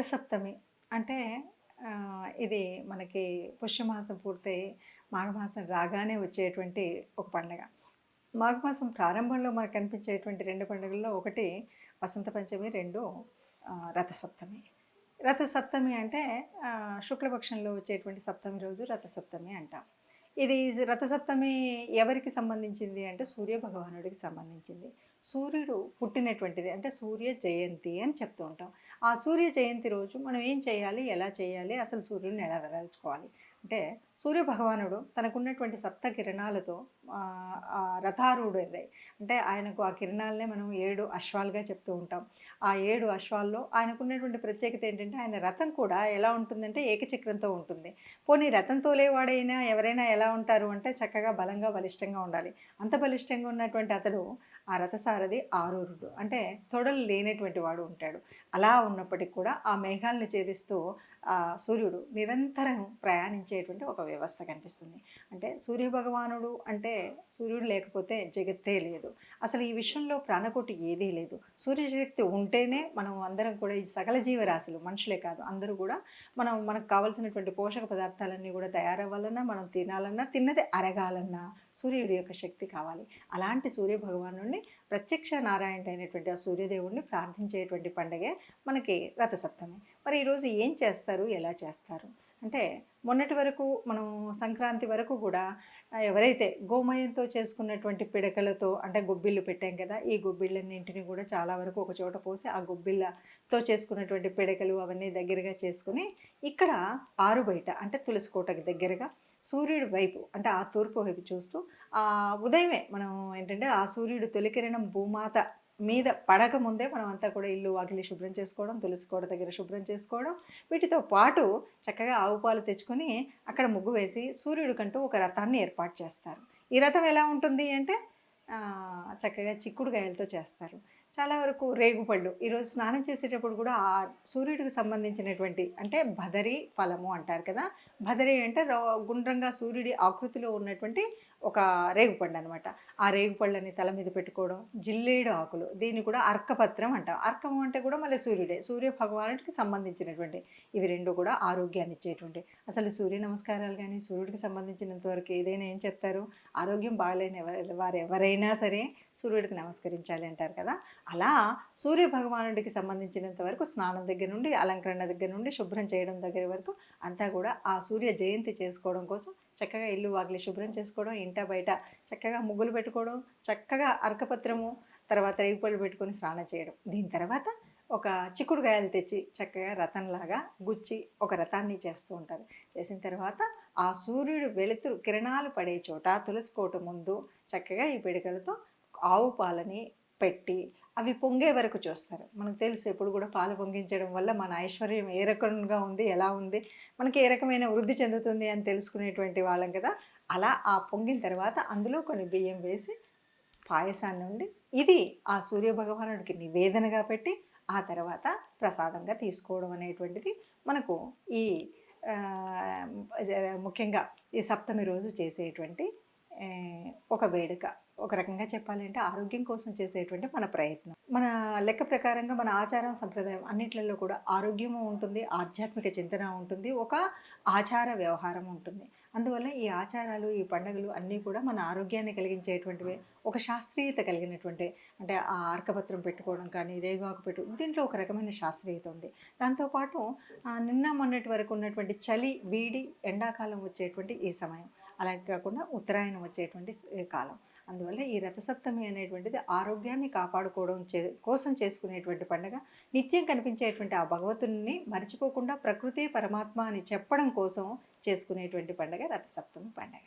రథసప్తమి అంటే ఇది మనకి పుష్యమాసం పూర్తయి మాఘమాసం రాగానే వచ్చేటువంటి ఒక పండగ. మాఘమాసం ప్రారంభంలో మనకు కనిపించేటువంటి 2 పండుగల్లో ఒకటి వసంత పంచమి, 2 రథసప్తమి. రథసప్తమి అంటే శుక్లపక్షంలో వచ్చేటువంటి సప్తమి రోజు రథసప్తమి అంటాం. ఇది రథసప్తమి ఎవరికి సంబంధించింది అంటే సూర్య భగవానుడికి సంబంధించింది. సూర్యుడు పుట్టినటువంటిది అంటే సూర్య జయంతి అని చెప్తూ ఉంటాం. ఆ సూర్య జయంతి రోజు మనం ఏం చేయాలి, ఎలా చేయాలి, అసలు సూర్యుడిని ఎలా తలుచుకోవాలి అంటే సూర్య భగవానుడు తనకున్నటువంటి సప్త కిరణాలతో రథారూఢుడై అంటే ఆయనకు ఆ కిరణాలనే మనం 7 అశ్వాలుగా చెప్తూ ఉంటాం. ఆ 7 అశ్వాల్లో ఆయనకున్నటువంటి ప్రత్యేకత ఏంటంటే ఆయన రథం కూడా ఎలా ఉంటుందంటే ఏకచక్రంతో ఉంటుంది. పోనీ రథం తోలేవాడైనా ఎవరైనా ఎలా ఉంటారు అంటే చక్కగా బలంగా బలిష్టంగా ఉండాలి. అంత బలిష్టంగా ఉన్నటువంటి అతడు ఆ రథసారథి ఆరూరుడు అంటే తొడలు లేనటువంటి వాడు ఉంటాడు. అలా ఉన్నప్పటికీ కూడా ఆ మేఘాలను ఛేదిస్తూ సూర్యుడు నిరంతరం ప్రయాణించేటువంటి ఒక వ్యవస్థ కనిపిస్తుంది. అంటే సూర్యభగవానుడు అంటే సూర్యుడు లేకపోతే జగత్తే లేదు. అసలు ఈ విశ్వంలో ప్రాణకోటి ఏదీ లేదు. సూర్యశక్తి ఉంటేనే మనం అందరం కూడా ఈ సకల జీవరాశులు మనుషులే కాదు అందరూ కూడా మనకు కావాల్సినటువంటి పోషక పదార్థాలన్నీ కూడా తయారవ్వాలన్నా మనం తినాలన్నా తిన్నది అరగాలన్నా సూర్యుడి యొక్క శక్తి కావాలి. అలాంటి సూర్యభగవానుడిని ప్రత్యక్ష నారాయణ అయినటువంటి ఆ సూర్యదేవుడిని ప్రార్థించేటువంటి పండుగే మనకి రథసప్తమి. మరి ఈరోజు ఏం చేస్తారు, ఎలా చేస్తారు అంటే మొన్నటి వరకు మనం సంక్రాంతి వరకు కూడా ఎవరైతే గోమయంతో చేసుకున్నటువంటి పిడకలతో అంటే గొబ్బిళ్ళు పెట్టాం కదా, ఈ గొబ్బిళ్ళన్నింటినీ కూడా చాలా వరకు ఒక చోట పోసి ఆ గొబ్బిళ్ళతో చేసుకున్నటువంటి పిడకలు అవన్నీ దగ్గరగా చేసుకుని ఇక్కడ ఆరు బయట అంటే తులసి కోటకి దగ్గరగా సూర్యుడి వైపు అంటే ఆ తూర్పు వైపు చూస్తూ ఉదయమే మనం ఏంటంటే ఆ సూర్యుడు తొలికిరణం భూమాత మీద పడక ముందే మనం అంతా కూడా ఇల్లు వాకిలి శుభ్రం చేసుకోవడం, తులసి కోట దగ్గర శుభ్రం చేసుకోవడం, వీటితో పాటు చక్కగా ఆవు పాలు తెచ్చుకొని అక్కడ ముగ్గు వేసి సూర్యుడికంటూ ఒక రథాన్ని ఏర్పాటు చేస్తారు. ఈ రథం ఎలా ఉంటుంది అంటే చక్కగా చిక్కుడుకాయలతో చేస్తారు. చాలా వరకు రేగుపళ్ళు ఈరోజు స్నానం చేసేటప్పుడు కూడా ఆ సూర్యుడికి సంబంధించినటువంటి అంటే భదరి ఫలము అంటారు కదా. భదరి అంటే గుండ్రంగా సూర్యుడి ఆకృతిలో ఉన్నటువంటి ఒక రేగుపండు అనమాట. ఆ రేగుపళ్ళని తల మీద పెట్టుకోవడం, జిల్లేడు ఆకులు దీన్ని కూడా అర్కపత్రం అంటాం. అర్కము అంటే కూడా మళ్ళీ సూర్యుడే, సూర్య భగవానుడికి సంబంధించినటువంటి ఇవి 2 కూడా ఆరోగ్యాన్ని ఇచ్చేటువంటి. అసలు సూర్య నమస్కారాలు కానీ సూర్యుడికి సంబంధించినంత వరకు ఏదైనా ఏం చెప్తారు, ఆరోగ్యం బాగాలేని వారు ఎవరైనా సరే సూర్యుడికి నమస్కరించాలి అంటారు కదా. అలా సూర్య భగవానుడికి సంబంధించినంత వరకు స్నానం దగ్గర నుండి అలంకరణ దగ్గర నుండి శుభ్రం చేయడం దగ్గర వరకు అంతా కూడా ఆ సూర్య జయంతి చేసుకోవడం కోసం చక్కగా ఇల్లు వాకిలి శుభ్రం చేసుకోవడం, ఇంట బయట చక్కగా ముగ్గులు పెట్టుకోవడం, చక్కగా అర్కపత్రము తర్వాత రేగుపళ్ళు పెట్టుకొని స్నానం చేయడం. దీని తర్వాత ఒక చిక్కుడుకాయలు తెచ్చి చక్కగా రథంలాగా గుచ్చి ఒక రథాన్ని చేస్తూ ఉంటారు. చేసిన తర్వాత ఆ సూర్యుడు వెలుతురు కిరణాలు పడే చోట తులసి కోట ముందు చక్కగా ఈ పిడికలతో ఆవు పాలని పెట్టి అవి పొంగే వరకు చూస్తారు. మనకు తెలుసు ఎప్పుడు కూడా పాలు పొంగించడం వల్ల మన ఐశ్వర్యం ఏ రకంగా ఉంది, ఎలా ఉంది, మనకి ఏ రకమైన వృద్ధి చెందుతుంది అని తెలుసుకునేటువంటి వాళ్ళం కదా. అలా ఆ పొంగిన తర్వాత అందులో కొన్ని బియ్యం వేసి పాయసాన్ని ఉండి ఇది ఆ సూర్య భగవానుడికి నివేదనగా పెట్టి ఆ తర్వాత ప్రసాదంగా తీసుకోవడం అనేటువంటిది మనకు ఈ ముఖ్యంగా ఈ సప్తమి రోజు చేసేటువంటి ఒక వేడుక. ఒక రకంగా చెప్పాలంటే ఆరోగ్యం కోసం చేసేటువంటి మన ప్రయత్నం. మన లెక్క ప్రకారంగా మన ఆచారం సంప్రదాయం అన్నిట్లలో కూడా ఆరోగ్యము ఉంటుంది, ఆధ్యాత్మిక చింతన ఉంటుంది, ఒక ఆచార వ్యవహారం ఉంటుంది. అందువల్ల ఈ ఆచారాలు ఈ పండుగలు అన్నీ కూడా మన ఆరోగ్యాన్ని కలిగించేటువంటివి, ఒక శాస్త్రీయత కలిగినటువంటి అంటే ఆ అర్కపత్రం పెట్టుకోవడం కానీ రేగాకు దీంట్లో ఒక రకమైన శాస్త్రీయత ఉంది. దాంతోపాటు నిన్న మొన్నటి వరకు ఉన్నటువంటి చలి వేడి ఎండాకాలం వచ్చేటువంటి ఈ సమయం, అలాగే కాకుండా ఉత్తరాయణం వచ్చేటువంటి కాలం. అందువల్ల ఈ రథసప్తమి అనేటువంటిది ఆరోగ్యాన్ని కాపాడుకోవడం కోసం చేసుకునేటువంటి పండుగ. నిత్యం కనిపించేటువంటి ఆ భగవంతుని మర్చిపోకుండా ప్రకృతి పరమాత్మ అని చెప్పడం కోసం చేసుకునేటువంటి పండుగ రథసప్తమి పండుగ.